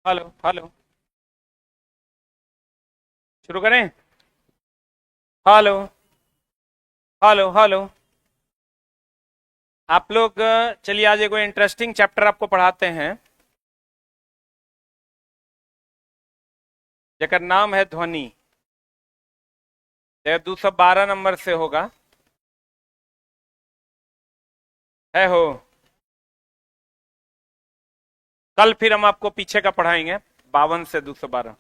Hello hello. शुरू करें। Hello hello hello. आप लोग चलिए आज एक इंटरेस्टिंग चैप्टर आपको पढ़ाते हैं जेकर नाम है ध्वनि। 212 नंबर से होगा। है हो। कल फिर हम आपको पीछे का पढ़ाएंगे 52 से 212।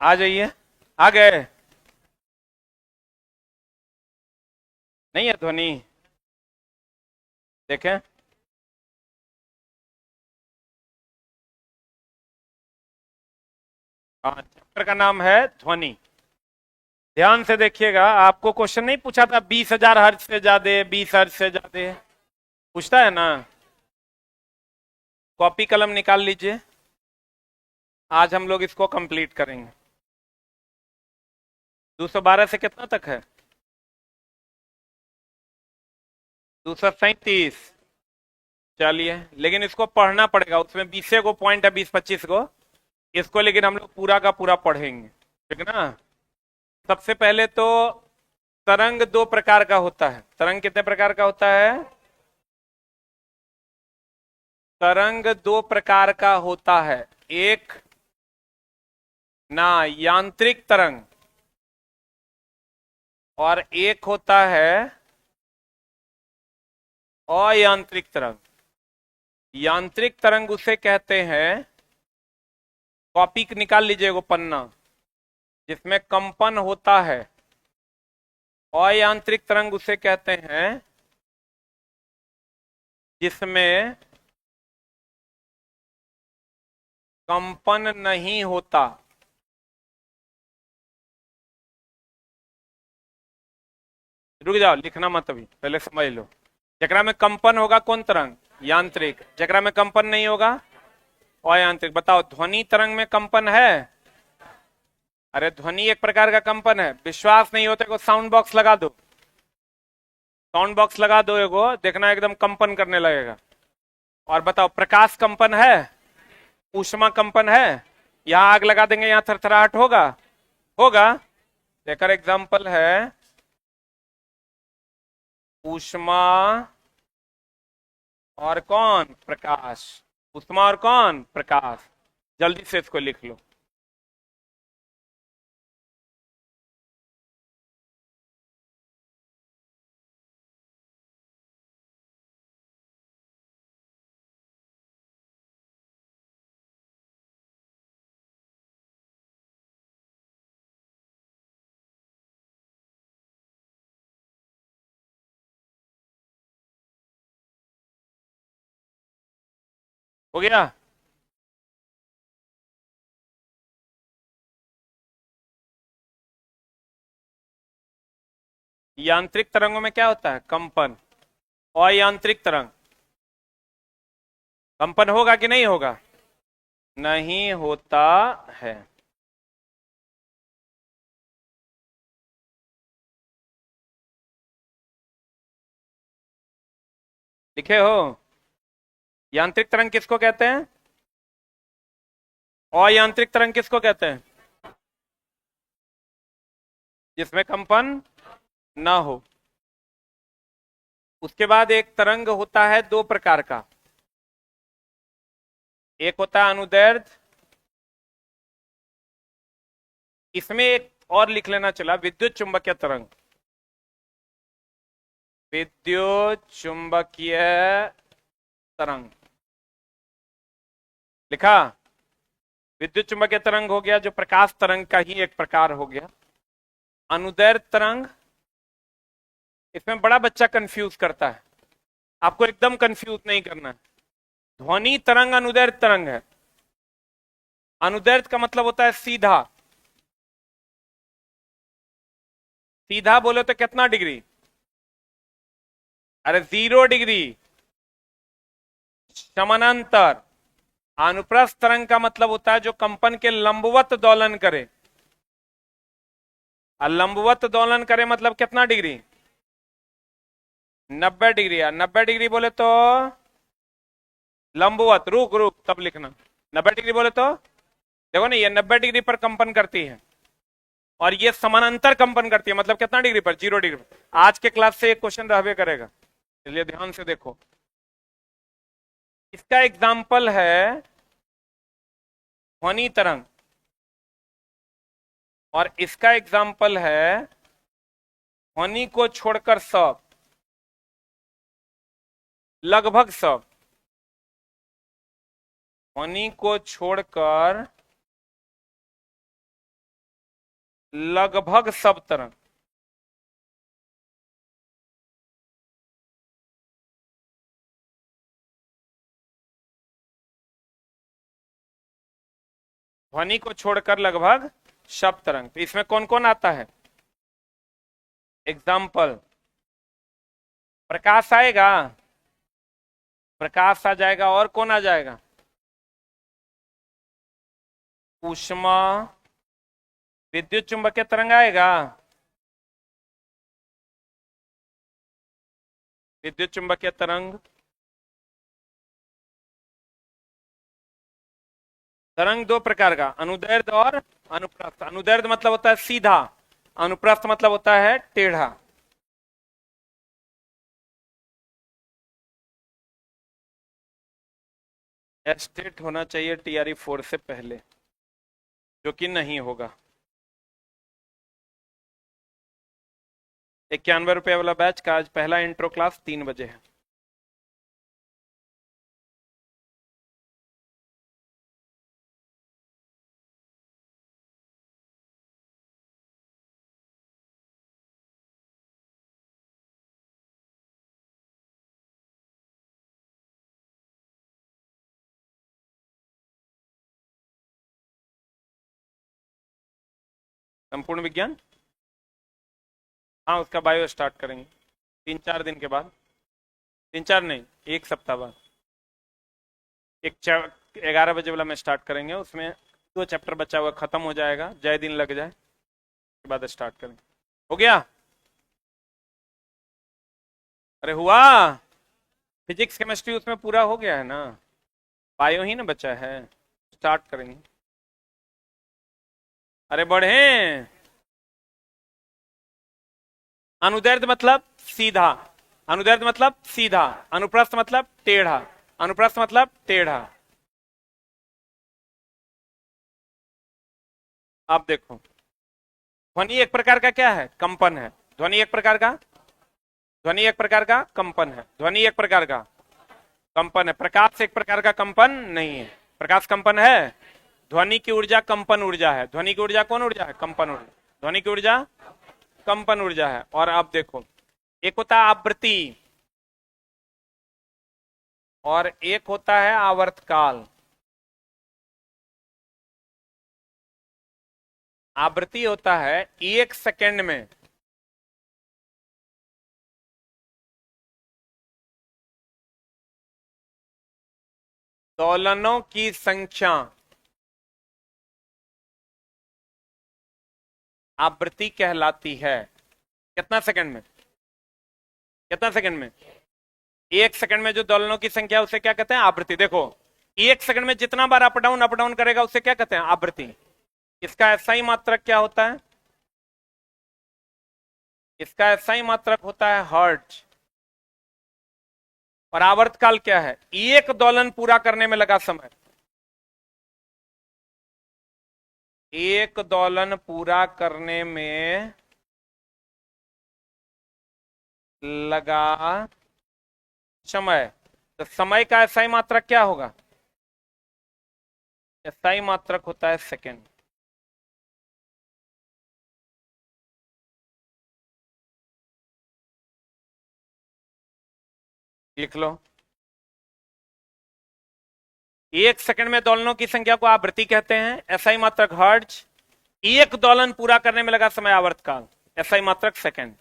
आ जाइए। आ गए। नहीं है ध्वनि। देखें। हाँ, चैप्टर का नाम है ध्वनि। ध्यान से देखिएगा, आपको क्वेश्चन नहीं पूछा था 20,000 हर्ट्ज से ज्यादा, 20 हर्ट्ज से ज्यादा पूछता है ना। कॉपी कलम निकाल लीजिए। आज हम लोग इसको कंप्लीट करेंगे। 212 से कितना तक है? 237। चलिए, लेकिन इसको पढ़ना पड़ेगा, उसमें 20 को पॉइंट है, 20-25 को। इसको लेकिन हम लोग पूरा का पूरा पढ़ेंगे, ठीक है ना। सबसे पहले तो तरंग दो प्रकार का होता है। तरंग कितने प्रकार का होता है? तरंग दो प्रकार का होता है। एक ना यांत्रिक तरंग, और एक होता है अयांत्रिक तरंग। यांत्रिक तरंग उसे कहते हैं, कॉपी निकाल लीजिए वो पन्ना, जिसमें कंपन होता है। अयांत्रिक तरंग उसे कहते हैं जिसमें कंपन नहीं होता। रुक जाओ, लिखना मत, अभी पहले समझ लो। जकरा में कंपन होगा कौन तरंग? यांत्रिक। जकरा में कंपन नहीं होगा अयांत्रिक। बताओ, ध्वनि तरंग में कंपन है? अरे ध्वनि एक प्रकार का कंपन है। विश्वास नहीं होते को साउंड बॉक्स लगा दो। साउंड बॉक्स लगा दो एगो, देखना एकदम कंपन करने लगेगा। और बताओ, प्रकाश कंपन है? ऊष्मा कंपन है? यहां आग लगा देंगे, यहां थरथराहट होगा? होगा। देखकर एग्जाम्पल है ऊष्मा और कौन? प्रकाश। ऊष्मा और कौन? प्रकाश। जल्दी से इसको लिख लो। हो गया? यांत्रिक तरंगों में क्या होता है? कंपन। अयांत्रिक तरंग, कंपन होगा कि नहीं होगा? नहीं होता है। लिखे हो? यांत्रिक तरंग किसको कहते हैं? अयांत्रिक तरंग किसको कहते हैं? जिसमें कंपन ना हो। उसके बाद एक तरंग होता है दो प्रकार का। एक होता है अनुदैर्ध्य। इसमें एक और लिख लेना चला, विद्युत चुंबकीय तरंग। विद्युत चुंबकीय तरंग लिखा। विद्युत चुंबकीय तरंग हो गया, जो प्रकाश तरंग का ही एक प्रकार हो गया। अनुदैर्ध्य तरंग, इसमें बड़ा बच्चा कंफ्यूज करता है, आपको एकदम कंफ्यूज नहीं करना है। ध्वनि तरंग अनुदैर्ध्य तरंग है। अनुदैर्ध्य का मतलब होता है सीधा। सीधा बोले तो कितना डिग्री? अरे 0 डिग्री। समानांतर। अनुप्रस्थ तरंग का मतलब होता है जो कंपन के लंबवत दोलन करे। और लंबवत दोलन करे मतलब कितना डिग्री? 90 डिग्री। यार 90 डिग्री बोले तो लंबवत, रुक रुक तब लिखना। 90 डिग्री बोले तो देखो ना, ये 90 डिग्री पर कंपन करती है और ये समानांतर कंपन करती है, मतलब कितना डिग्री पर? 0 डिग्री पर। आज के क्लास से एक क्वेश्चन रहबे करेगा, इसलिए ध्यान से देखो। इसका एग्जाम्पल है ध्वनि तरंग और इसका एग्जाम्पल है ध्वनि को छोड़कर सब, लगभग सब। ध्वनि को छोड़कर लगभग सब तरंग। ध्वनि को छोड़कर लगभग सब तरंग। तो इसमें कौन कौन आता है? एग्जाम्पल, प्रकाश आएगा, प्रकाश आ जाएगा, और कौन आ जाएगा? ऊष्मा, विद्युत चुंबकीय तरंग आएगा, विद्युत चुंबकीय तरंग। तरंग दो प्रकार का, अनुदैर्ध्य और अनुप्रस्थ। अनुदैर्ध्य मतलब होता है सीधा, अनुप्रस्थ मतलब होता है टेढ़ा। एस्टेट होना चाहिए TRE 4 से पहले, जो कि नहीं होगा। 91 रुपये वाला बैच का आज पहला इंट्रो क्लास 3 बजे है। संपूर्ण विज्ञान, हाँ उसका बायो स्टार्ट करेंगे 3-4 दिन के बाद। 3-4 नहीं, 1 सप्ताह बाद। 11 बजे वाला में स्टार्ट करेंगे, उसमें 2 चैप्टर बचा हुआ खत्म हो जाएगा, जय दिन लग जाए, उसके बाद स्टार्ट करेंगे। हो गया? अरे हुआ, फिजिक्स केमिस्ट्री उसमें पूरा हो गया है ना, बायो ही ना बचा है, स्टार्ट करेंगे। अरे बढ़े। अनुदैर्ध्य मतलब सीधा, अनुदैर्ध्य मतलब सीधा, अनुप्रस्थ मतलब टेढ़ा, अनुप्रस्थ मतलब टेढ़ा। आप देखो, ध्वनि एक प्रकार का क्या है? कंपन है। ध्वनि एक प्रकार का, ध्वनि एक प्रकार का कंपन है। ध्वनि एक प्रकार का कंपन है। प्रकाश एक प्रकार का कंपन नहीं है। प्रकाश कंपन है। ध्वनि की ऊर्जा कंपन ऊर्जा है। ध्वनि की ऊर्जा कौन ऊर्जा है? कंपन ऊर्जा। ध्वनि की ऊर्जा कंपन ऊर्जा है। और आप देखो, एक होता है आवृत्ति और एक होता है आवर्तकाल। आवृत्ति होता है 1 सेकेंड में दोलनों की संख्या, आवृत्ति कहलाती है। कितना सेकंड में? कितना सेकंड में? 1 सेकंड में जो दोलनों की संख्या उसे क्या कहते हैं? आवृत्ति। देखो, 1 सेकंड में जितना बार अप डाउन करेगा उसे क्या कहते हैं? आवृत्ति। इसका ऐसा ही मात्रक क्या होता है? इसका ऐसा ही मात्रक होता है हर्ट्ज। और आवर्तकाल क्या है? एक दोलन पूरा करने में लगा समय। एक दोलन पूरा करने में लगा समय। तो समय का ऐसा ही मात्रक क्या होगा? ऐसा ही मात्रक होता है सेकंड। लिख लो, 1 सेकंड में दोलनों की संख्या को आवृत्ति कहते हैं, एसआई मात्रक हर्ट्ज। एक दोलन पूरा करने में लगा समय आवर्तकाल, एसआई मात्रक सेकंड।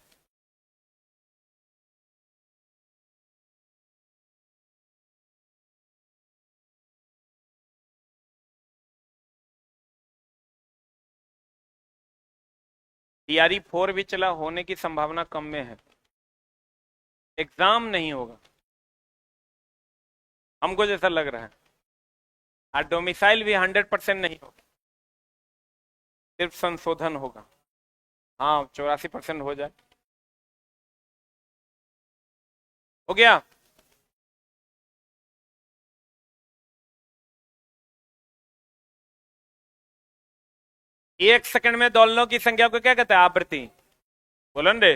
TRE 4 भी चला, होने की संभावना कम में है। एग्जाम नहीं होगा, हमको जैसा लग रहा है। और डोमिसाइल भी 100% नहीं होगा, सिर्फ संशोधन होगा। हाँ 84% हो जाए। हो गया। एक सेकंड में दोलनों की संख्या को क्या कहते हैं? आवृत्ति। बोलन रे।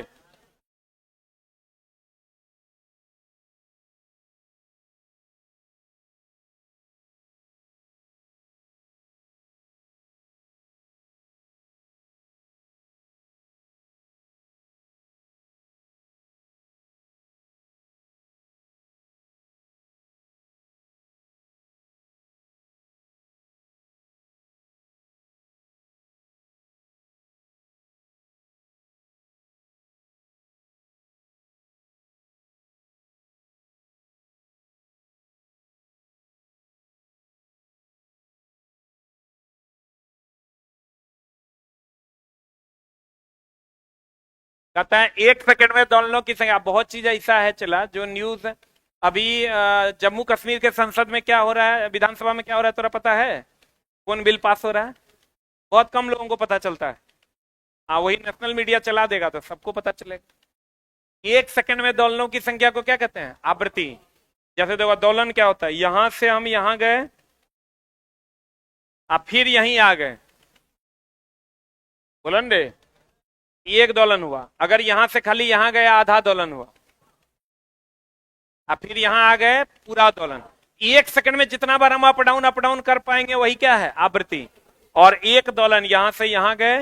कहता है एक सेकंड में दोलनों की संख्या। बहुत चीज ऐसा है चला जो न्यूज अभी जम्मू कश्मीर के संसद में क्या हो रहा है, विधानसभा में क्या हो रहा है, तुरा पता है? कौन बिल पास हो रहा है? बहुत कम लोगों को पता चलता है। हाँ वही नेशनल मीडिया चला देगा तो सबको पता चलेगा। एक सेकंड में दोलनों की संख्या को क्या कहते हैं? आवृत्ति। जैसे देखो दोलन क्या होता है, यहां से हम यहां गए, अब फिर यहीं आ गए, बोलन रे, एक दोलन हुआ। अगर यहां से खाली यहां गए, आधा दोलन हुआ। अब फिर यहां आ गए, पूरा दोलन। एक सेकंड में जितना बार हम अप डाउन कर पाएंगे वही क्या है? आवृत्ति। और एक दोलन यहां से यहां गए,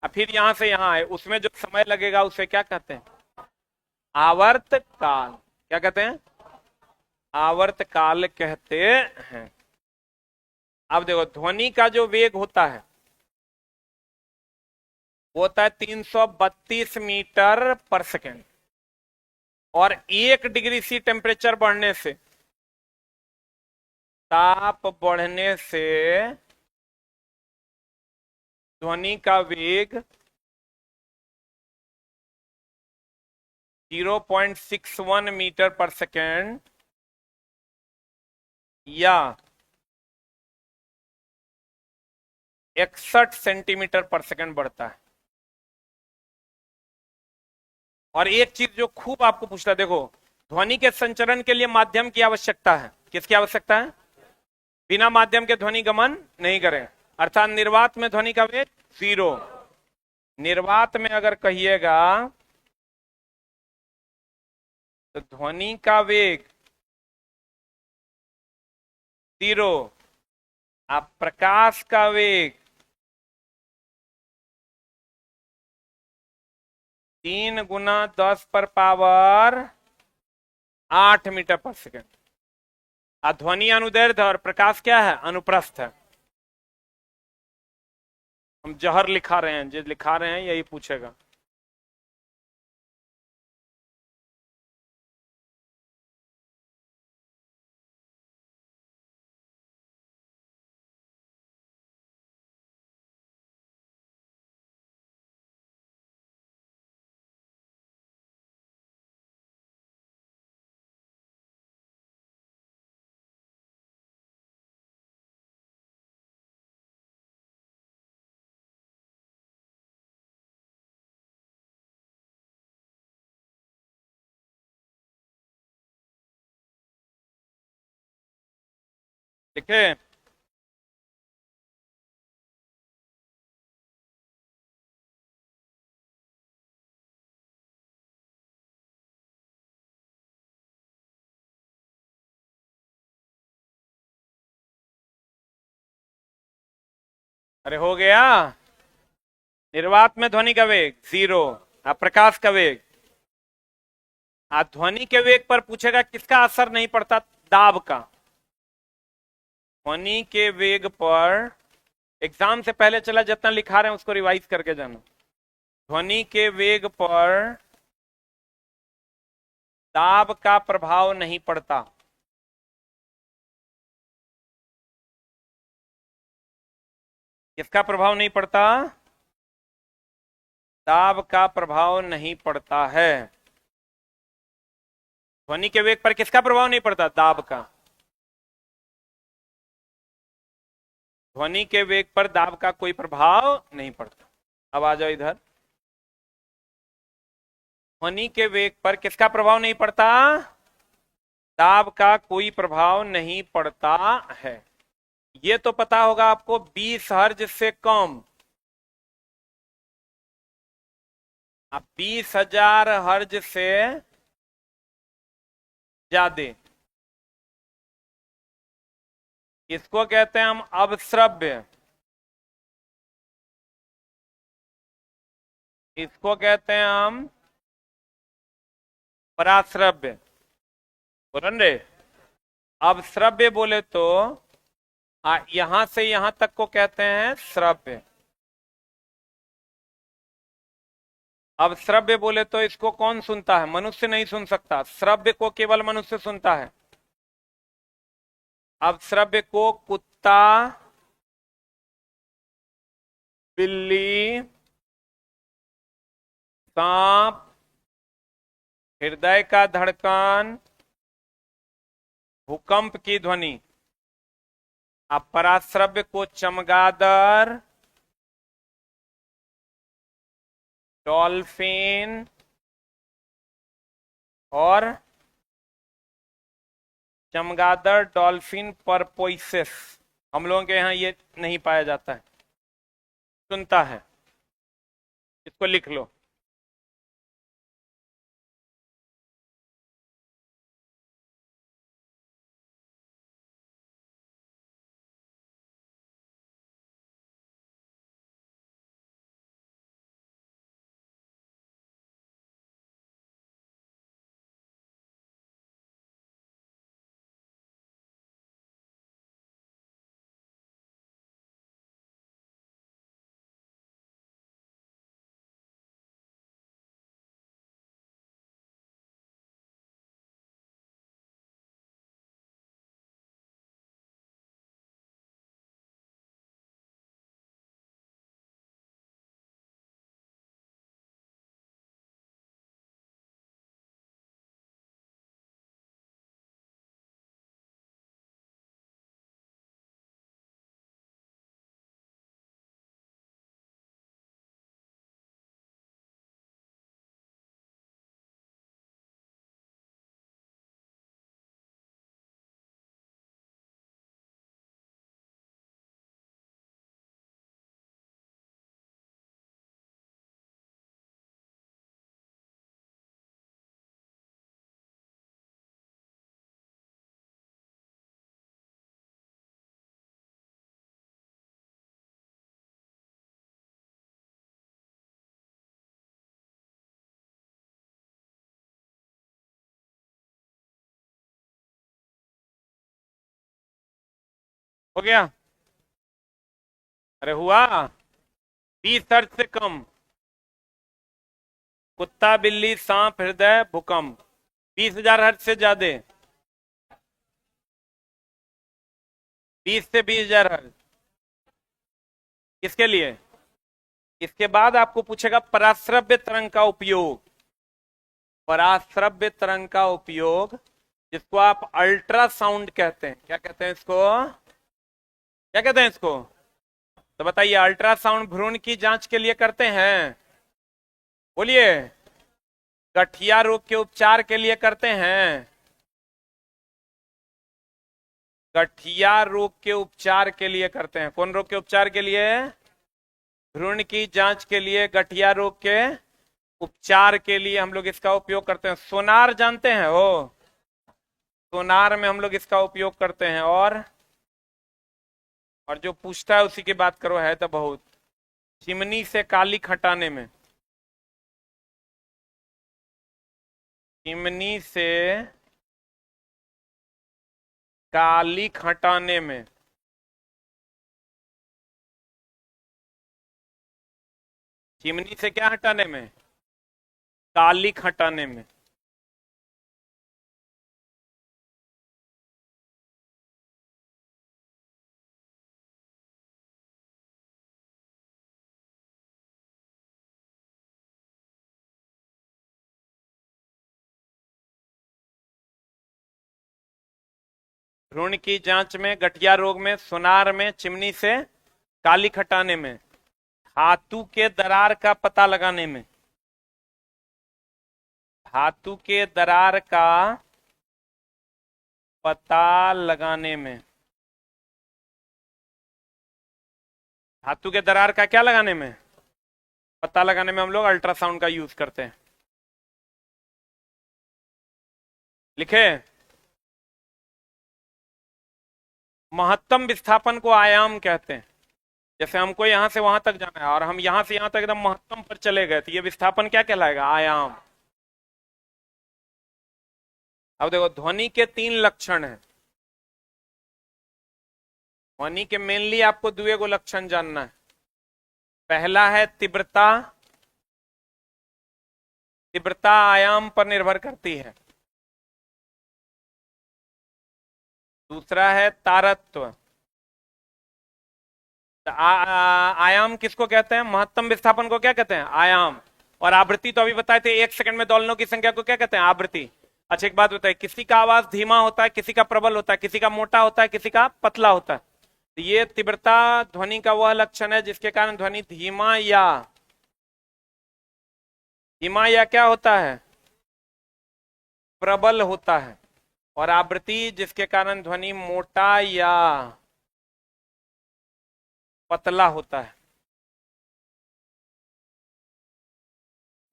अब फिर यहां से यहां आए, उसमें जो समय लगेगा उसे क्या कहते हैं? आवर्त काल। क्या कहते हैं? आवर्त काल कहते हैं। अब देखो ध्वनि का जो वेग होता है वो होता है 332 मीटर पर सेकेंड। और 1 डिग्री सी टेम्परेचर बढ़ने से, ताप बढ़ने से ध्वनि का वेग 0.61 मीटर पर सेकेंड या 61 सेंटीमीटर पर सेकेंड बढ़ता है। और एक चीज जो खूब आपको पूछता है, देखो ध्वनि के संचरण के लिए माध्यम की आवश्यकता है। किसकी आवश्यकता है? बिना माध्यम के ध्वनि गमन नहीं करें। अर्थात निर्वात में ध्वनि का वेग 0। निर्वात में अगर कहिएगा तो ध्वनि का वेग 0। आप प्रकाश का वेग 3 गुना 10 पर पावर 8 मीटर पर सेकेंड। ध्वनि अनुदैर्ध्य और प्रकाश क्या है? अनुप्रस्थ है। हम जहर लिखा रहे हैं, जो लिखा रहे हैं यही पूछेगा। लिखे? अरे हो गया। निर्वात में ध्वनि का वेग 0। प्रकाश का वेग। ध्वनि के वेग पर पूछेगा किसका असर नहीं पड़ता? दाब का। ध्वनि के वेग पर एग्जाम से पहले चला जितना लिखा रहे हैं उसको रिवाइज करके जाना। ध्वनि के वेग पर दाब का प्रभाव नहीं पड़ता। किसका प्रभाव नहीं पड़ता? दाब का प्रभाव नहीं पड़ता है। ध्वनि के वेग पर किसका प्रभाव नहीं पड़ता? दाब का। ध्वनि के वेग पर दाब का कोई प्रभाव नहीं पड़ता। अब आ जाओ इधर। ध्वनि के वेग पर किसका प्रभाव नहीं पड़ता? दाब का कोई प्रभाव नहीं पड़ता है। ये तो पता होगा आपको, 20 हर्ज से कम। अब 20,000 हर्ज से ज्यादा, इसको कहते हैं हम अवश्रव्य। इसको कहते हैं हम पराश्रव्य। बोलन रे। अवश्रव्य बोले तो यहां से यहां तक को कहते हैं श्रव्य। अब श्रव्य बोले तो इसको कौन सुनता है? मनुष्य नहीं सुन सकता। श्रव्य को केवल मनुष्य सुनता है। अब श्रव्य को कुत्ता, बिल्ली, सांप, हृदय का धड़कन, भूकंप की ध्वनि। अब पराश्रव्य को चमगादड़, डॉल्फिन और चमगादड़, डॉल्फिन, परपोइसेस, हम लोगों के यहाँ ये नहीं पाया जाता है, सुनता है। इसको लिख लो। हो गया? अरे हुआ। 20 हर्ज से कम, कुत्ता, बिल्ली, सांप, हृदय, भूकंप। 20,000 हर्ज से ज्यादा, 20 से 20,000 हर्ज। किसके लिए? इसके बाद आपको पूछेगा पराश्रव्य तरंग का उपयोग। पराश्रव्य तरंग का उपयोग, जिसको आप अल्ट्रासाउंड कहते हैं। क्या कहते हैं इसको? क्या कहते हैं इसको? तो बताइए, अल्ट्रासाउंड भ्रूण की जांच के लिए करते हैं? बोलिए। गठिया रोग के उपचार के लिए करते हैं? गठिया रोग के उपचार के लिए करते हैं। कौन रोग के उपचार के लिए? भ्रूण की जांच के लिए, गठिया रोग के उपचार के लिए हम लोग इसका उपयोग करते हैं। सोनार जानते हैं हो? सोनार में हम लोग इसका उपयोग करते हैं। और जो पूछता है उसी की बात करो, है तो बहुत। चिमनी से कालिख हटाने में, चिमनी से कालिख हटाने में, चिमनी से क्या हटाने में? कालिख हटाने में। भ्रूण की जांच में, गठिया रोग में, सुनार में, चिमनी से कालिख हटाने में, धातु के दरार का पता लगाने में, धातु के दरार का पता लगाने में, धातु के दरार का क्या लगाने में, पता लगाने में हम लोग अल्ट्रासाउंड का यूज करते हैं। लिखे। महत्तम विस्थापन को आयाम कहते हैं। जैसे हमको यहां से वहां तक जाना है और हम यहां से यहां तक एकदम महत्तम पर चले गए, तो ये विस्थापन क्या कहलाएगा, आयाम। अब देखो ध्वनि के तीन लक्षण हैं। ध्वनि के मेनली आपको दुए को लक्षण जानना है। पहला है तीव्रता। तीव्रता आयाम पर निर्भर करती है। दूसरा है तारत्व। आयाम किसको कहते हैं, महत्तम विस्थापन को क्या कहते हैं, आयाम। और आवृत्ति तो अभी बताए थे, 1 सेकंड में दोलनों की संख्या को क्या कहते हैं, आवृत्ति। अच्छा एक बात बताइए, किसी का आवाज धीमा होता है, किसी का प्रबल होता है, किसी का मोटा होता है, किसी का पतला होता है। तो ये तीव्रता ध्वनि का वह लक्षण है जिसके कारण ध्वनि धीमा या क्या होता है, प्रबल होता है। और आवृत्ति जिसके कारण ध्वनि मोटा या पतला होता है।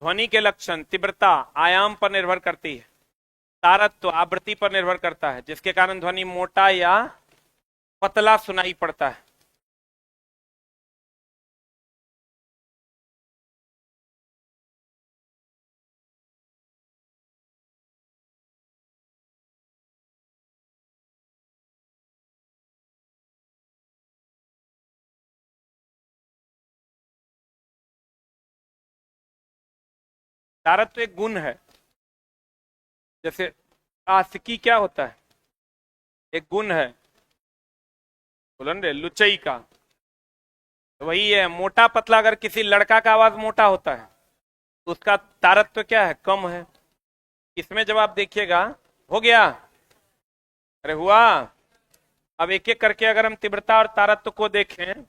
ध्वनि के लक्षण, तीव्रता आयाम पर निर्भर करती है, तारत्व आवृत्ति पर निर्भर करता है, जिसके कारण ध्वनि मोटा या पतला सुनाई पड़ता है। तारत्व एक गुण है। जैसे आशिकी क्या होता है, एक गुण है, बोलन रे लुचई का। तो वही है, मोटा पतला, अगर किसी लड़का का आवाज मोटा होता है तो उसका तारत्व क्या है, कम है। इसमें जब आप देखिएगा, हो गया, अरे हुआ। अब एक एक करके अगर हम तीव्रता और तारत्व को देखें,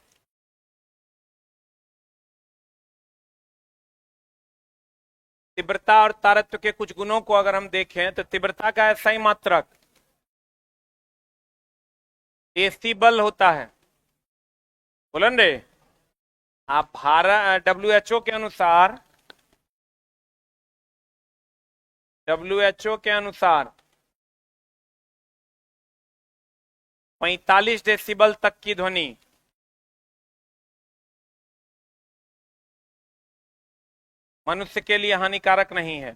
तीव्रता और तारत्व के कुछ गुणों को अगर हम देखें, तो तीव्रता का सही मात्रक डेसिबल होता है, बोलन रे। आप भारत WHO के अनुसार, WHO के अनुसार 45 डेसिबल तक की ध्वनि मनुष्य के लिए हानिकारक नहीं है।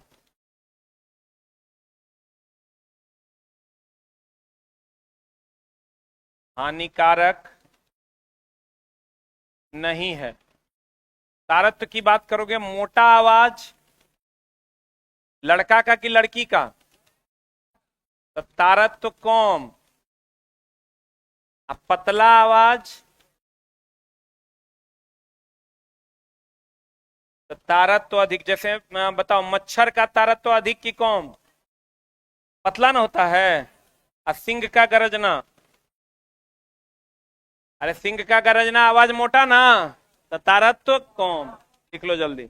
हानिकारक नहीं है। तारत्व की बात करोगे, मोटा आवाज लड़का का कि लड़की का, तो तारत्व कम। अब पतला आवाज तो तारत्व अधिक। जैसे बताओ, मच्छर का तारत्व अधिक कि कम, पतला ना होता है। और सिंह का गरजना, अरे सिंह का गरजना आवाज मोटा ना, तो तारत्व कम। लिख लो जल्दी।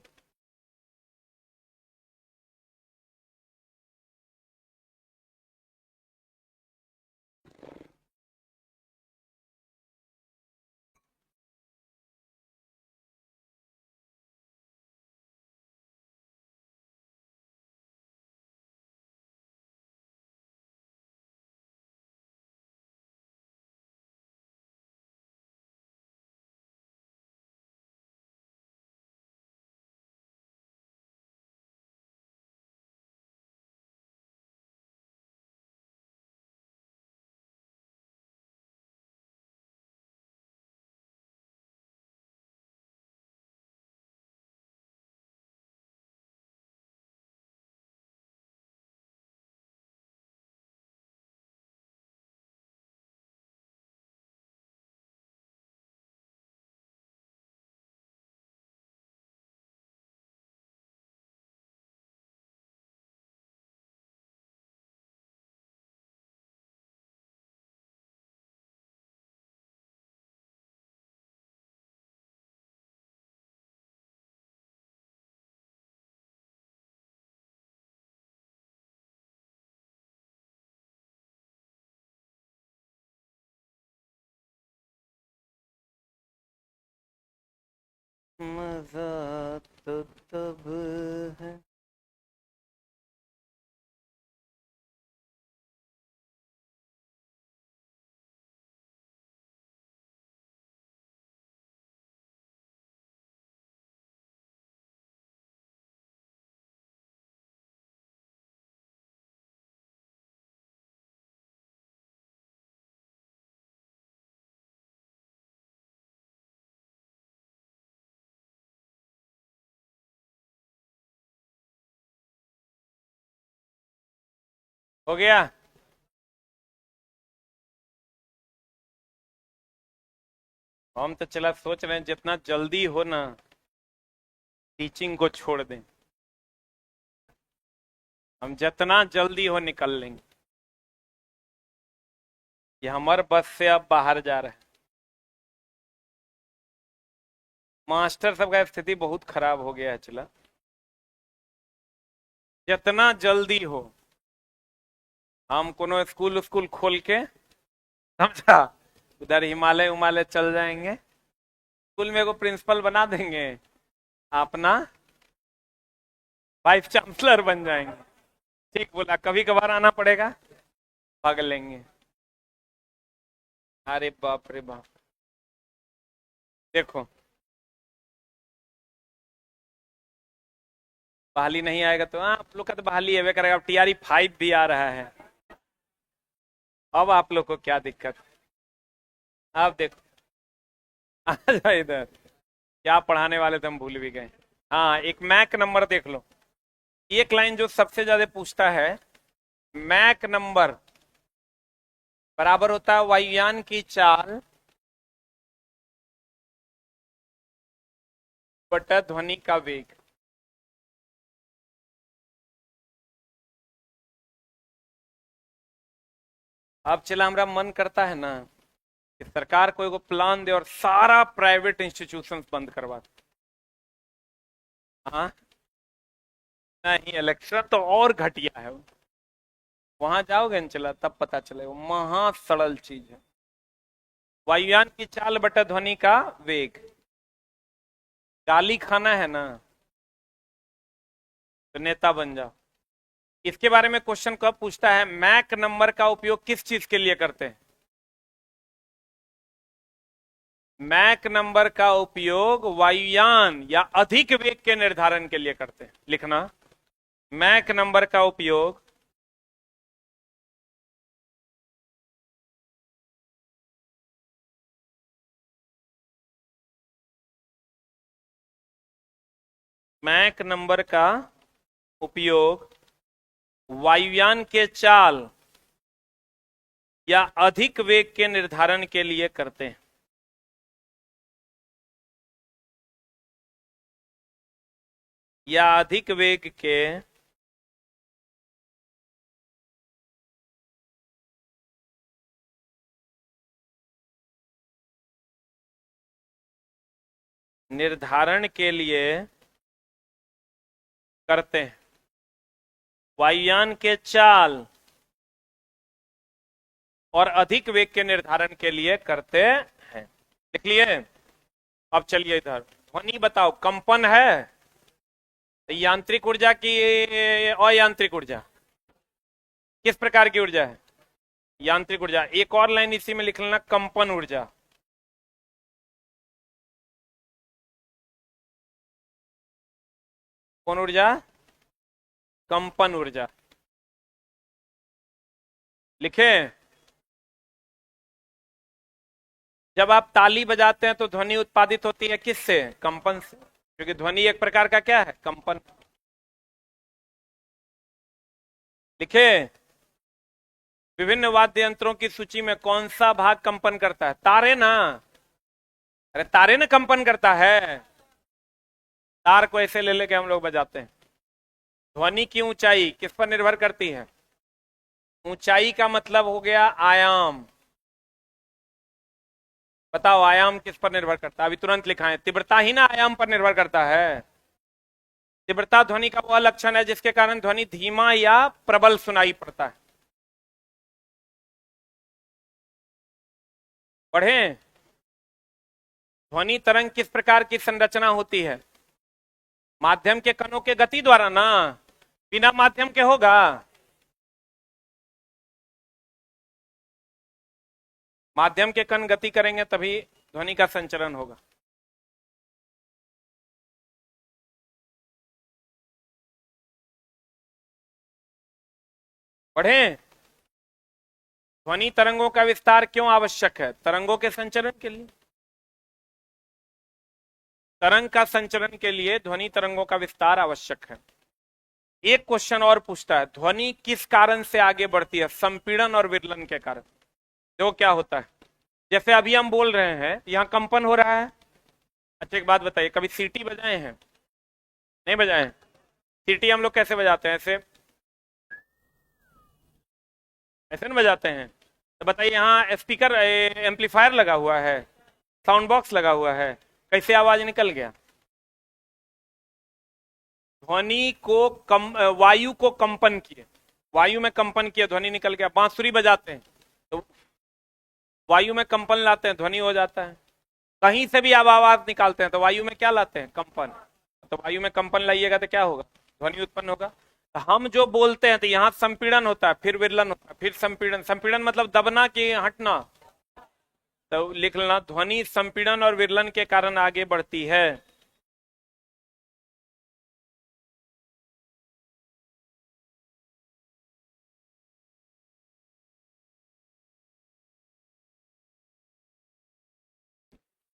मजा तो तब है। हो गया। हम तो चला सोच रहे हैं जितना जल्दी हो ना टीचिंग को छोड़ दें, हम जितना जल्दी हो निकल लेंगे। ये हमारे बस से अब बाहर जा रहे हैं। मास्टर सबका स्थिति बहुत खराब हो गया है। चला जितना जल्दी हो हम कोनो स्कूल स्कूल खोल के, समझा, उधर हिमालय उमालय चल जाएंगे, स्कूल में को प्रिंसिपल बना देंगे, अपना वाइस चांसलर बन जाएंगे। ठीक बोला, कभी कभार आना पड़ेगा, भाग लेंगे। अरे बाप रे बाप। देखो बहाली नहीं आएगा तो हाँ, आप लोग का तो बहाली है करेगा। अब टीआरई 5 भी आ रहा है। अब आप लोग को क्या दिक्कत। आप देखो आ जाओ इधर। क्या पढ़ाने वाले थे हम भूल भी गए। हाँ, एक मैक नंबर देख लो। एक लाइन जो सबसे ज्यादा पूछता है, मैक नंबर बराबर होता है वायुयान की चाल बटा ध्वनि का वेग। अब चला हमारा मन करता है ना कि सरकार कोई को प्लान दे और सारा प्राइवेट इंस्टीट्यूशन बंद करवा दे। हाँ नहीं, इलेक्शन तो और घटिया है। वहां जाओगे न चला तब पता चलेगा, महा सरल चीज है। वायुयान की चाल बटा ध्वनि का वेग। गाली खाना है ना तो नेता बन जाओ। इसके बारे में क्वेश्चन कब पूछता है, मैक नंबर का उपयोग किस चीज के लिए करते हैं। मैक नंबर का उपयोग वायुयान या अधिक वेग के निर्धारण के लिए करते हैं। लिखना, मैक नंबर का उपयोग मैक नंबर का उपयोग वायुयान के चाल या अधिक वेग के निर्धारण के लिए करते हैं। या अधिक वेग के निर्धारण के लिए करते हैं। वायुयान के चाल और अधिक वेग के निर्धारण के लिए करते हैं। लिख लिए। अब चलिए इधर, ध्वनि बताओ, कंपन है यांत्रिक ऊर्जा की अयांत्रिक ऊर्जा, किस प्रकार की ऊर्जा है। यांत्रिक ऊर्जा। एक और लाइन इसी में लिख लेना, कंपन ऊर्जा। कौन ऊर्जा, कंपन ऊर्जा। लिखे। जब आप ताली बजाते हैं तो ध्वनि उत्पादित होती है किससे, कंपन से, क्योंकि ध्वनि एक प्रकार का क्या है, कंपन। लिखे। विभिन्न वाद्य यंत्रों की सूची में कौन सा भाग कंपन करता है, तारे ना। अरे तारे ना कंपन करता है। तार को ऐसे ले लेके हम लोग बजाते हैं। ध्वनि की ऊंचाई किस पर निर्भर करती है, ऊंचाई का मतलब हो गया आयाम। बताओ आयाम किस पर निर्भर करता है, अभी तुरंत लिखा है, तीव्रता ही ना आयाम पर निर्भर करता है। तीव्रता ध्वनि का वह लक्षण है जिसके कारण ध्वनि धीमा या प्रबल सुनाई पड़ता है। पढ़ें। ध्वनि तरंग किस प्रकार की संरचना होती है? माध्यम के कणों के गति द्वारा ना, बिना माध्यम के होगा? माध्यम के कण गति करेंगे तभी ध्वनि का संचरण होगा। पढ़ें। ध्वनि तरंगों का विस्तार क्यों आवश्यक है? तरंगों के संचरण के लिए। तरंग का संचरण के लिए ध्वनि तरंगों का विस्तार आवश्यक है। एक क्वेश्चन और पूछता है, ध्वनि किस कारण से आगे बढ़ती है? संपीड़न और विरलन के कारण। देखो क्या होता है, जैसे अभी हम बोल रहे हैं, यहां कंपन हो रहा है। अच्छा एक बात बताइए, कभी सीटी बजाए हैं? नहीं बजाए हैं? सीटी हम लोग कैसे बजाते हैं? ऐसे ऐसे ना बजाते हैं। तो बताइए, यहाँ स्पीकर एम्पलीफायर लगा हुआ है, साउंड बॉक्स लगा हुआ है, कैसे आवाज निकल गया? ध्वनि को वायु को कंपन किए, वायु में कंपन किए, ध्वनि निकल गया। बांसुरी बजाते हैं तो वायु में कंपन लाते हैं, ध्वनि हो जाता है। कहीं से भी आप आवाज निकालते हैं तो वायु में क्या लाते हैं? कंपन। तो वायु में कंपन लाइएगा तो क्या होगा? ध्वनि उत्पन्न होगा। तो हम जो बोलते हैं तो यहाँ संपीड़न होता है, फिर विरलन होता है, फिर संपीड़न। संपीड़न मतलब दबना कि हटना। तो लिख लेना, ध्वनि संपीड़न और विरलन के कारण आगे बढ़ती है।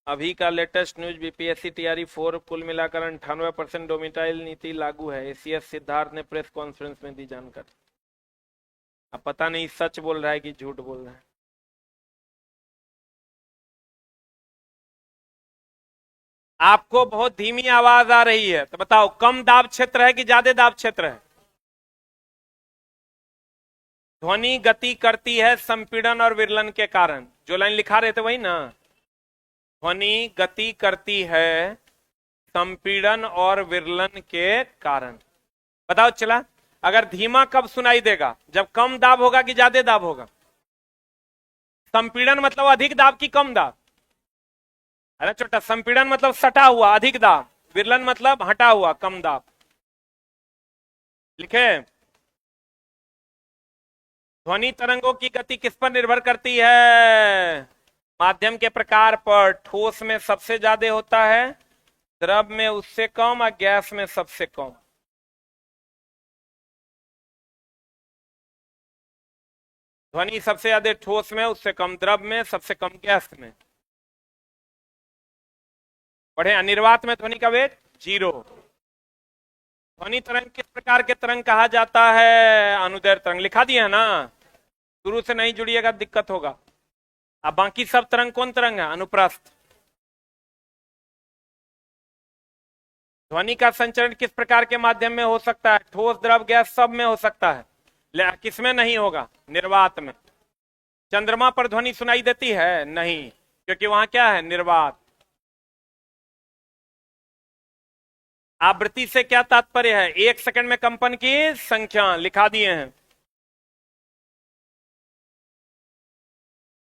अभी का लेटेस्ट न्यूज, बीपीएससी टीआरई 4 कुल मिलाकर 98% डोमिसाइल नीति लागू है, एसीएस सिद्धार्थ ने प्रेस कॉन्फ्रेंस में दी जानकारी। अब पता नहीं सच बोल रहा है कि झूठ बोल रहा है। आपको बहुत धीमी आवाज आ रही है, तो बताओ कम दाब क्षेत्र है कि ज्यादा दाब क्षेत्र है? ध्वनि गति करती है संपीड़न और विरलन के कारण। जो लाइन लिखा रहे थे वही ना, ध्वनि गति करती है संपीड़न और विरलन के कारण। बताओ चला, अगर धीमा कब सुनाई देगा? जब कम दाब होगा कि ज्यादा दाब होगा? संपीड़न मतलब अधिक दाब की कम दाब? अरे छोटा, संपीड़न मतलब सटा हुआ अधिक दाब, विरलन मतलब हटा हुआ कम दाब। लिखे, ध्वनि तरंगों की गति किस पर निर्भर करती है? माध्यम के प्रकार पर। ठोस में सबसे ज्यादा होता है, द्रव में उससे कम और गैस में सबसे कम। ध्वनि सबसे ज्यादा ठोस में, उससे कम द्रव में, सबसे कम गैस में। पढ़े, अनिर्वात में ध्वनि का वेग 0। ध्वनि तरंग किस प्रकार के तरंग कहा जाता है? अनुदैर्घ्य तरंग। लिखा दिया है ना, शुरू से नहीं जुड़िएगा दिक्कत होगा। अब बाकी सब तरंग कौन तरंग है? अनुप्रस्थ। ध्वनि का संचरण किस प्रकार के माध्यम में हो सकता है? ठोस, द्रव, गैस, सब में हो सकता है। किसमें नहीं होगा? निर्वात में। चंद्रमा पर ध्वनि सुनाई देती है? नहीं, क्योंकि वहां क्या है? निर्वात। आवृत्ति से क्या तात्पर्य है? 1 सेकंड में कंपन की संख्या। लिखा दिए हैं।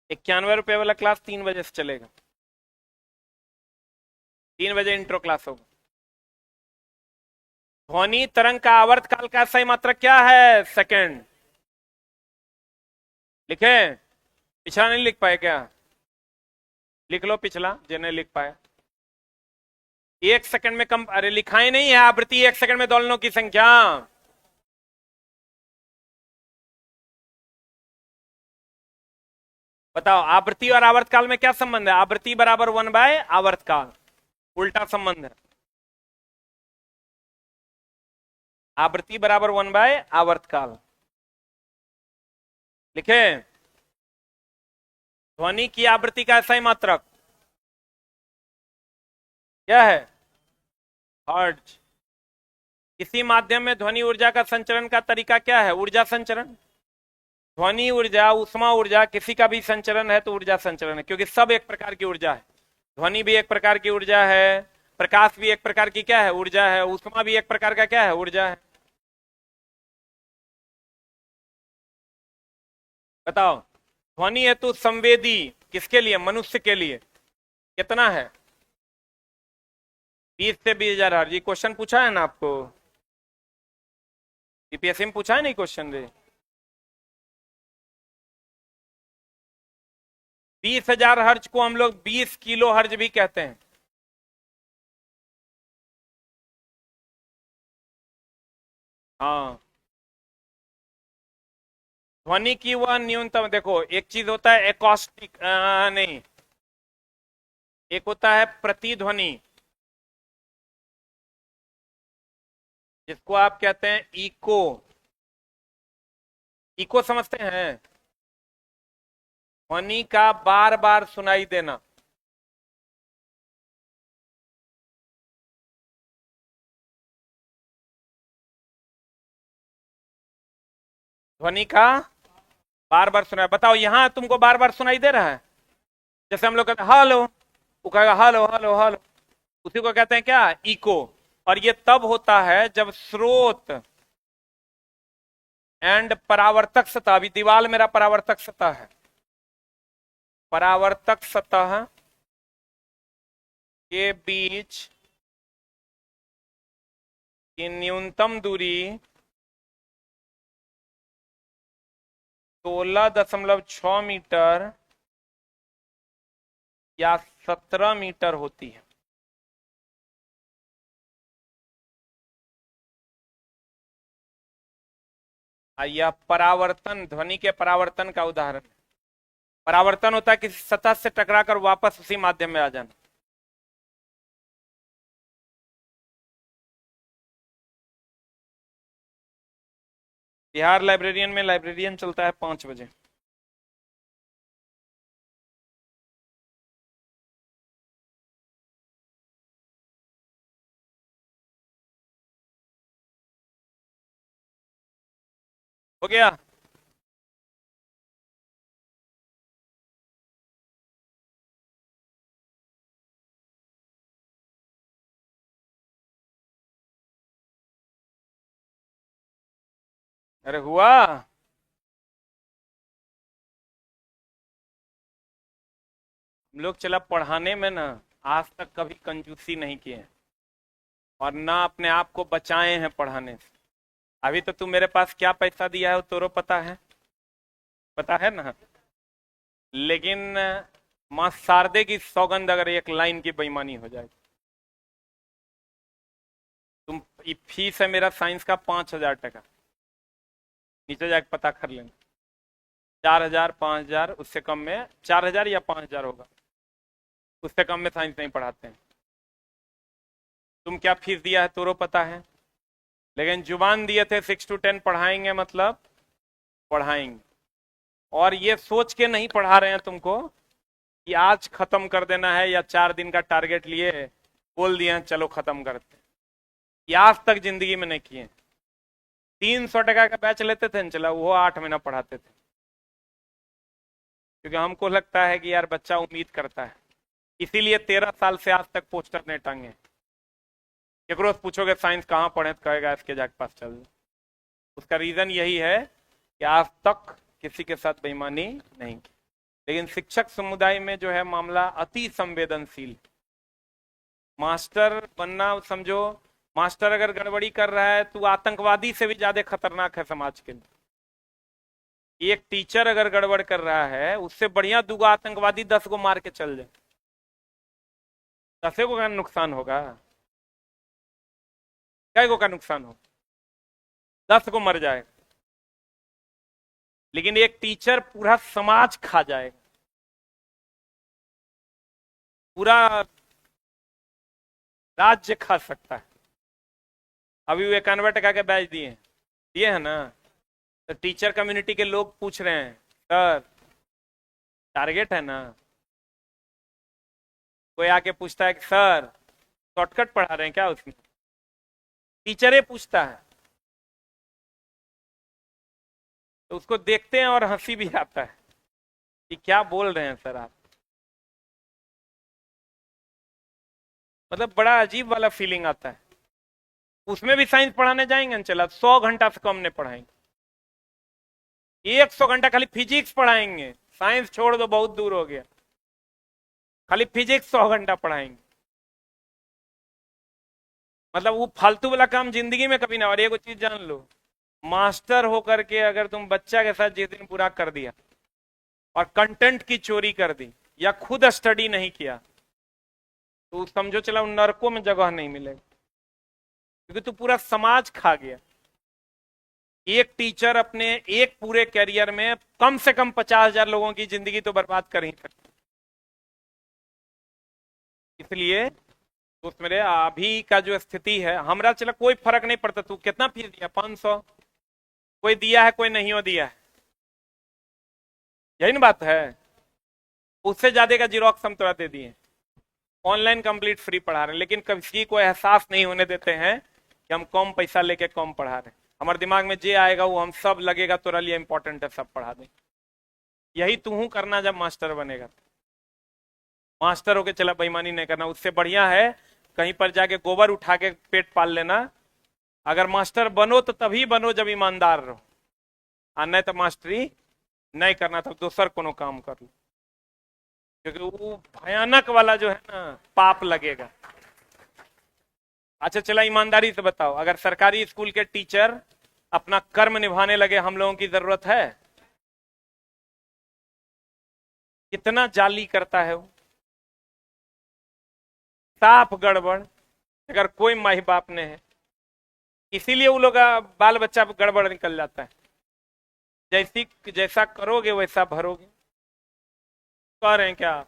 91 रुपए वाला क्लास 3 बजे से चलेगा, 3 बजे इंट्रो क्लास होगा। ध्वनि तरंग का आवर्त काल का सही मात्रक क्या है? सेकंड। लिखे, पिछला नहीं लिख पाए क्या? लिख लो पिछला जो नहीं लिख पाए। 1 सेकंड में कम, अरे लिखाई नहीं है आवृत्ति 1 सेकंड में दोलनों की संख्या। बताओ, आवृत्ति और आवर्तकाल में क्या संबंध है? आवृत्ति बराबर 1/आवर्तकाल, उल्टा संबंध है। आवृत्ति बराबर 1/आवर्तकाल। लिखे, ध्वनि की आवृत्ति का सही मात्रक क्या है? हर्ट्ज। किसी माध्यम में ध्वनि ध्वनि का संचरण का तरीका क्या है? ऊर्जा संचरण। ध्वनि ऊर्जा, उष्मा ऊर्जा, किसी का भी संचरण है तो ऊर्जा संचरण है, क्योंकि सब एक प्रकार की ऊर्जा है। ध्वनि भी एक प्रकार की ऊर्जा है, प्रकाश भी एक प्रकार की क्या है? ऊर्जा है। उष्मा भी एक प्रकार का क्या है? ऊर्जा है। बताओ, ध्वनि हेतु संवेदी किसके लिए? मनुष्य के लिए कितना है? 20 से 20,000 हर्ज, ये क्वेश्चन पूछा है ना आपको, यूपीएससी में पूछा है नहीं क्वेश्चन रे। 20,000 हर्ज को हम लोग 20 किलो हर्ज भी कहते हैं। हाँ, ध्वनि की वह न्यूनतम, देखो एक चीज होता है एकॉस्टिक, नहीं, एक होता है प्रतिध्वनि, जिसको आप कहते हैं इको। इको समझते हैं, ध्वनि का बार बार सुनाई देना। ध्वनि का बार बार सुनाई, बताओ यहां तुमको बार बार सुनाई दे रहा है? जैसे हम लोग कहते हैं हेलो, वो कहेगा हेलो हेलो हेलो, उसी को कहते हैं क्या, इको। और ये तब होता है जब स्रोत एंड परावर्तक सतह, अभी दीवार मेरा परावर्तक सतह है, परावर्तक सतह के बीच की न्यूनतम दूरी 16.6 मीटर या 17 मीटर होती है। यह परावर्तन, ध्वनि के परावर्तन का उदाहरण है। परावर्तन होता है किसी सतह से टकराकर वापस उसी माध्यम में आ जाना। बिहार लाइब्रेरियन में लाइब्रेरियन चलता है 5 बजे। हो गया? अरे हुआ? हम लोग चला पढ़ाने में ना आज तक कभी कंजूसी नहीं किए और ना अपने आप को बचाए हैं पढ़ाने से। अभी तो तू मेरे पास क्या पैसा दिया है तोरो पता है, पता है ना। लेकिन मां शारदे की सौगंध अगर एक लाइन की बेईमानी हो जाए, तुम, फीस है मेरा साइंस का 5,000 टका, नीचे जाके पता कर लेना। 4,000 5,000, उससे कम में 4,000 या 5,000 होगा, उससे कम में साइंस नहीं पढ़ाते हैं। तुम क्या फीस दिया है तोरो पता है। लेकिन जुबान दिए थे 6 to 10 पढ़ाएंगे, मतलब पढ़ाएंगे। और ये सोच के नहीं पढ़ा रहे हैं तुमको कि आज खत्म कर देना है या 4 दिन का टारगेट लिए बोल दिए हैं चलो खत्म करते हैं। ये आज तक जिंदगी में नहीं किए। 300 टका का बैच लेते थे न, चला वो 8 महीना पढ़ाते थे, क्योंकि हमको लगता है कि यार बच्चा उम्मीद करता है। इसीलिए 13 साल से आज तक पोस्टर नहीं टांगे। केकरो से पूछोगे साइंस कहाँ पढ़े तो कहेगा इसके जाके पास चल। उसका रीजन यही है कि आज तक किसी के साथ बेईमानी नहीं की। लेकिन शिक्षक समुदाय में जो है मामला अति संवेदनशील। मास्टर बनना समझो, मास्टर अगर गड़बड़ी कर रहा है तो आतंकवादी से भी ज्यादा खतरनाक है समाज के लिए। एक टीचर अगर गड़बड़ कर रहा है उससे बढ़िया 2 आतंकवादी 10 को मार के चल जाए, 10 को का नुकसान होगा, कै को का नुकसान होगा, 10 को मर जाएगा। लेकिन एक टीचर पूरा समाज खा जाएगा, पूरा राज्य खा सकता है। अभी वे 91 टका के बैच दिए दिए है ना, तो टीचर कम्युनिटी के लोग पूछ रहे हैं सर टारगेट है ना। कोई आके पूछता है कि सर शॉर्टकट पढ़ा रहे हैं क्या उसमें, टीचर पूछता है तो उसको देखते हैं और हंसी भी आता है कि क्या बोल रहे हैं सर आप। मतलब बड़ा अजीब वाला फीलिंग आता है। उसमें भी साइंस पढ़ाने जाएंगे ना, चला 100 घंटा से कम नहीं पढ़ाएंगे, 100 घंटा खाली फिजिक्स पढ़ाएंगे, साइंस छोड़ दो बहुत दूर हो गया, खाली फिजिक्स 100 घंटा पढ़ाएंगे। मतलब वो फालतू वाला काम जिंदगी में कभी ना। और एक चीज जान लो, मास्टर होकर के अगर तुम बच्चा के साथ जिस दिन पूरा कर दिया और कंटेंट की चोरी कर दी या खुद स्टडी नहीं किया, तो समझो चला उन नरकों में जगह नहीं मिलेगी, क्योंकि तू पूरा समाज खा गया। एक टीचर अपने एक पूरे कैरियर में कम से कम 50,000 लोगों की जिंदगी तो बर्बाद कर ही सकता। इसलिए दोस्त मेरे, अभी का जो स्थिति है, हमरा चला कोई फर्क नहीं पड़ता तू कितना फीस दिया, 500, कोई दिया है कोई नहीं हो दिया है, यही ना बात है। उससे ज्यादा का जीरोक्स हम तुरंत दे दिए, ऑनलाइन कंप्लीट फ्री पढ़ा रहे हैं, लेकिन किसी को एहसास नहीं होने देते हैं कि हम कम पैसा लेके कम पढ़ा रहे हैं। हमारे दिमाग में जे आएगा वो हम सब लगेगा तो लिए इंपॉर्टेंट है, सब पढ़ा दें। यही तू करना जब मास्टर बनेगा। मास्टर होके चला बेईमानी नहीं करना, उससे बढ़िया है कहीं पर जाके गोबर उठा के पेट पाल लेना। अगर मास्टर बनो तो तभी बनो जब ईमानदार रहो, और नहीं तो मास्टरी नहीं करना तो दूसर कोनो काम कर लो, क्योंकि वो भयानक वाला जो है ना पाप लगेगा। अच्छा चला ईमानदारी से बताओ, अगर सरकारी स्कूल के टीचर अपना कर्म निभाने लगे, हम लोगों की जरूरत है? कितना जाली करता है वो, साफ गड़बड़। अगर कोई माई बाप ने है, इसीलिए वो लोग बाल बच्चा गड़बड़ निकल जाता है। जैसा करोगे वैसा भरोगे। कह रहे हैं क्या आप?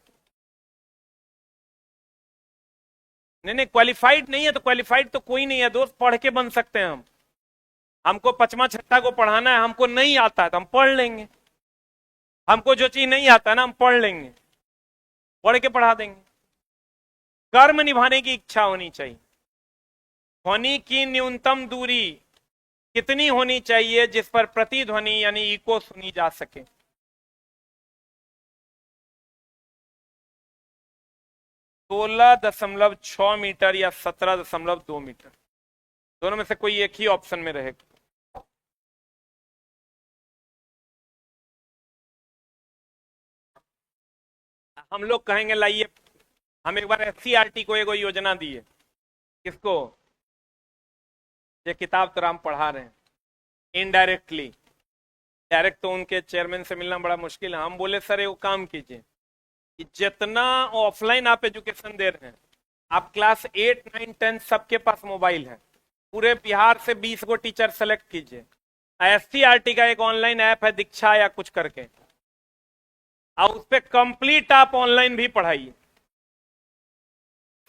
नहीं, क्वालिफाइड नहीं है तो क्वालिफाइड तो कोई नहीं है दोस्त, पढ़ के बन सकते हैं हम। हमको पचमा छठा को पढ़ाना है, हमको नहीं आता है तो हम पढ़ लेंगे। हमको जो चीज नहीं आता ना हम पढ़ लेंगे, पढ़ के पढ़ा देंगे। कर्म निभाने की इच्छा होनी चाहिए। ध्वनि की न्यूनतम दूरी कितनी होनी चाहिए जिस पर प्रतिध्वनि यानी इको सुनी जा सके? 16.6 मीटर या 17.2 मीटर, दोनों में से कोई एक ही ऑप्शन में रहेगा। हम लोग कहेंगे लाइए, हम एक बार एससीईआरटी को एक योजना दी है। किसको? ये किताब तो हम पढ़ा रहे हैं इनडायरेक्टली, डायरेक्ट तो उनके चेयरमैन से मिलना बड़ा मुश्किल है। हम बोले सर वो काम कीजिए कि जितना ऑफलाइन आप एजुकेशन दे रहे हैं, आप क्लास 8, 9, 10 सबके पास मोबाइल है, पूरे बिहार से 20 को टीचर सेलेक्ट कीजिए। एससीईआरटी का एक ऑनलाइन ऐप है दीक्षा या कुछ करके, और उस पर कंप्लीट आप ऑनलाइन भी पढ़ाइए,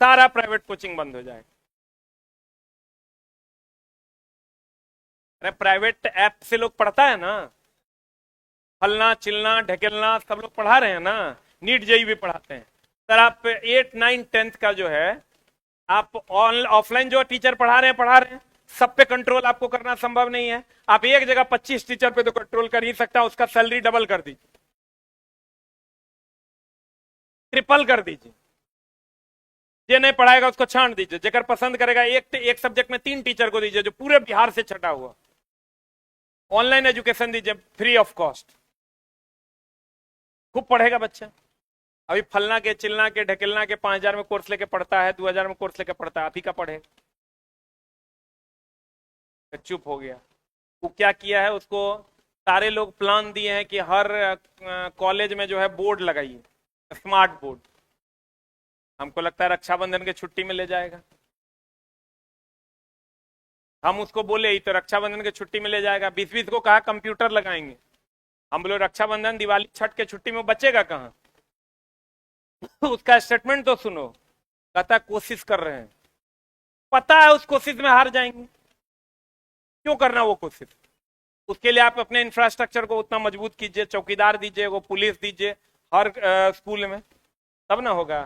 सारा प्राइवेट कोचिंग बंद हो जाएगा। अरे प्राइवेट ऐप से लोग पढ़ता है ना, फलना चिलना ढकेलना सब लोग पढ़ा रहे हैं ना, नीट जेई भी पढ़ाते हैं। सर आप 8, 9, 10 का जो है आप ऑफलाइन जो टीचर पढ़ा रहे हैं, सब पे कंट्रोल आपको करना संभव नहीं है। आप एक जगह 25 टीचर पे तो कंट्रोल कर ही सकता, उसका सैलरी डबल कर दीजिए, ट्रिपल कर दीजिए। जे नहीं पढ़ाएगा उसको छांट दीजिए, जेकर पसंद करेगा एक सब्जेक्ट में 3 टीचर को दीजिए जो पूरे बिहार से छटा हुआ। ऑनलाइन एजुकेशन दीजिए फ्री ऑफ कॉस्ट, खूब पढ़ेगा बच्चा। अभी फलना के चिलना के ढकेलना के 5,000 में कोर्स लेके पढ़ता है, 2,000 में कोर्स लेके पढ़ता है, आप ही का पढ़ेगा। चुप हो गया। वो क्या किया है, उसको सारे लोग प्लान दिए हैं कि हर कॉलेज में जो है बोर्ड लगाइए, स्मार्ट बोर्ड। हमको लगता है रक्षाबंधन के छुट्टी में ले जाएगा। हम उसको बोले ही तो रक्षाबंधन के छुट्टी में ले जाएगा। 20-20 को कहा कंप्यूटर लगाएंगे, हम बोले रक्षाबंधन दिवाली छठ के छुट्टी में बचेगा कहाँ? उसका स्टेटमेंट तो सुनो, कहता कोशिश कर रहे हैं। पता है उस कोशिश में हार जाएंगे, क्यों करना वो कोशिश? उसके लिए आप अपने इंफ्रास्ट्रक्चर को उतना मजबूत कीजिए, चौकीदार दीजिए, वो पुलिस दीजिए हर स्कूल में, तब ना होगा।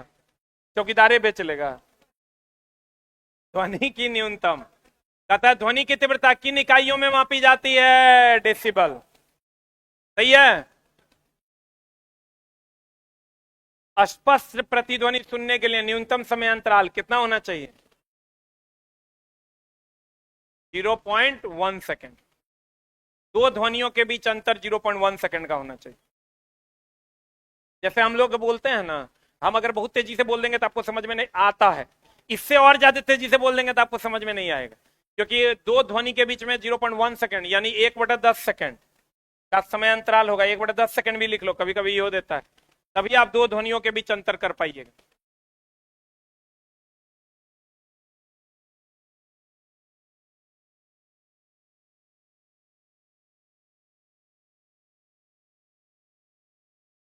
चौकीदारे पे चलेगा। ध्वनि की न्यूनतम, कहता है ध्वनि की तीव्रता किन इकाइयों में मापी जाती है? डेसिबल। सही है। स्पष्ट प्रतिध्वनि सुनने के लिए न्यूनतम समय अंतराल कितना होना चाहिए? 0.1 सेकेंड। दो ध्वनियों के बीच अंतर 0.1 सेकेंड का होना चाहिए। जैसे हम लोग बोलते हैं ना, हम अगर बहुत तेजी से बोल देंगे तो आपको समझ में नहीं आता है, इससे और ज्यादा तेजी से बोल देंगे तो आपको समझ में नहीं आएगा, क्योंकि दो ध्वनि के बीच में 0.1 सेकंड यानी 1/10 सेकंड का समय अंतराल होगा। 1/10 सेकंड भी लिख लो, कभी कभी ये हो देता है, तभी आप दो ध्वनियों के बीच अंतर कर पाइएगा।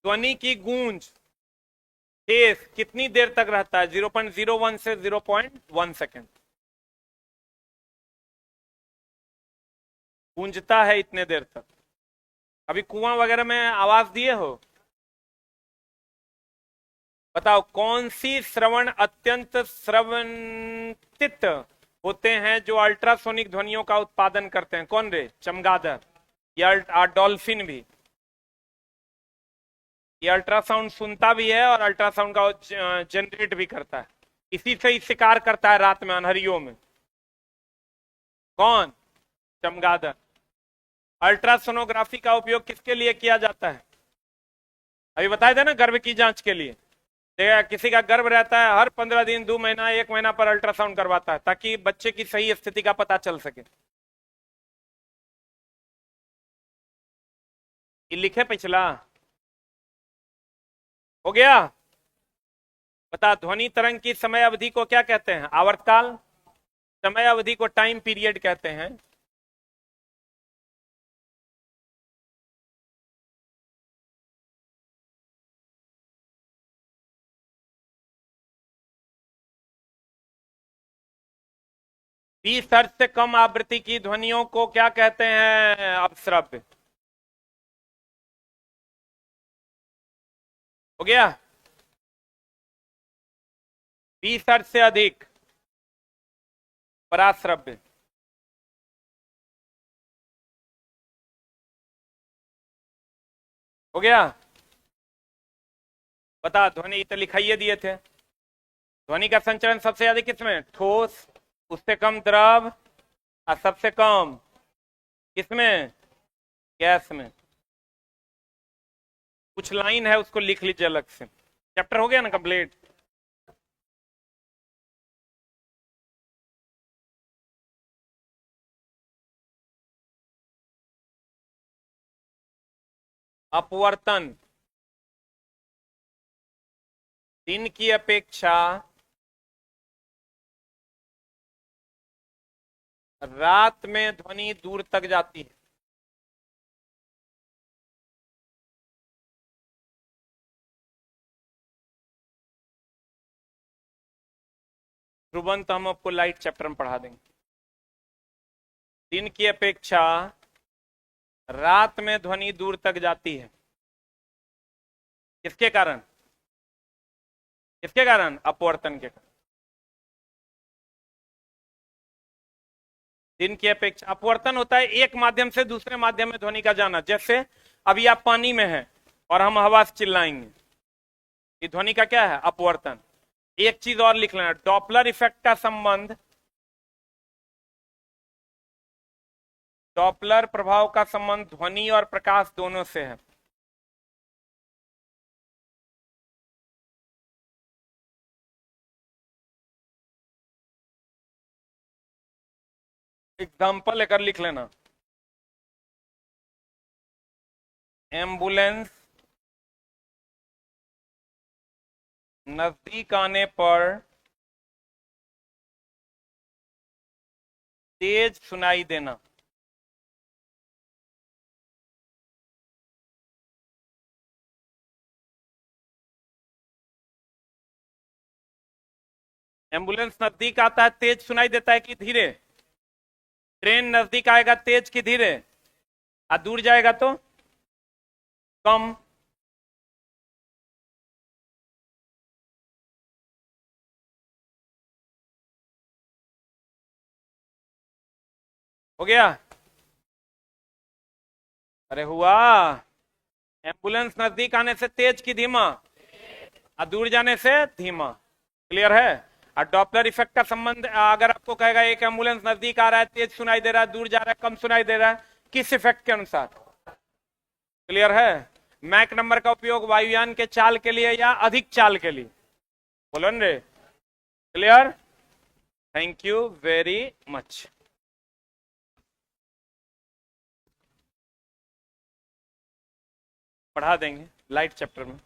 ध्वनि की गूंज फेस कितनी देर तक रहता है? 0.01 से 0.1 सेकंड गूंजता है इतने देर तक। अभी कुआं वगैरह में आवाज दिए हो? बताओ कौन सी श्रवण अत्यंत श्रवणित होते हैं जो अल्ट्रासोनिक ध्वनियों का उत्पादन करते हैं? कौन रे? चमगादड़ या डॉल्फिन भी। ये अल्ट्रासाउंड सुनता भी है और अल्ट्रासाउंड का जनरेट भी करता है, इसी से ही शिकार करता है रात में अनहरियों में। कौन? चमगादड़। अल्ट्रासोनोग्राफी का उपयोग किसके लिए किया जाता है? अभी बताए थे ना, गर्भ की जांच के लिए। देखा, किसी का गर्भ रहता है, हर 15 दिन 2 महीना 1 महीना पर अल्ट्रासाउंड करवाता है ताकि बच्चे की सही स्थिति का पता चल सके। ये लिखे पिछला हो गया। बता, ध्वनि तरंग की समय अवधि को क्या कहते हैं? आवर्तकाल। समय अवधि को टाइम पीरियड कहते हैं। बीस हर्ट्ज से कम आवृत्ति की ध्वनियों को क्या कहते हैं? अपश्रव्य। हो गया। 20 हर्ट्ज से अधिक पराश्रव्य। हो गया। बता, ध्वनि तो लिखाइए दिए थे। ध्वनि का संचरण सबसे अधिक किसमें? ठोस, उससे कम द्रव और सबसे कम किसमें? गैस में। कुछ लाइन है उसको लिख लीजिए अलग से। चैप्टर हो गया ना कंप्लीट। अपवर्तन दिन की अपेक्षा रात में ध्वनि दूर तक जाती है। तुरंत हम आपको लाइट चैप्टर में पढ़ा देंगे। दिन की अपेक्षा रात में ध्वनि दूर तक जाती है। किसके कारण? किसके कारण? अपवर्तन के कारण। दिन की अपेक्षा अपवर्तन होता है एक माध्यम से दूसरे माध्यम में ध्वनि का जाना। जैसे अभी आप पानी में हैं और हम हवा से चिल्लाएंगे, ये ध्वनि का क्या है? अपवर्तन। एक चीज और लिख लेना, डॉपलर इफेक्ट का संबंध, डॉपलर प्रभाव का संबंध ध्वनि और प्रकाश दोनों से है। एग्जाम्पल लेकर लिख लेना। एम्बुलेंस नजदीक आने पर तेज सुनाई देना। एम्बुलेंस नजदीक आता है तेज सुनाई देता है कि धीरे? ट्रेन नजदीक आएगा तेज कि धीरे? और दूर जाएगा तो कम। हो गया? अरे हुआ। एम्बुलेंस नजदीक आने से तेज कि धीमा? और दूर जाने से धीमा। क्लियर है? और डॉपलर इफेक्ट का संबंध अगर आपको कहेगा एक एम्बुलेंस नजदीक आ रहा है तेज सुनाई दे रहा है, दूर जा रहा है कम सुनाई दे रहा है, किस इफेक्ट के अनुसार? क्लियर है? मैक नंबर का उपयोग वायुयान के चाल के लिए या अधिक चाल के लिए? बोलो रे। Clear? Thank you very much. पढ़ा देंगे लाइट चैप्टर में।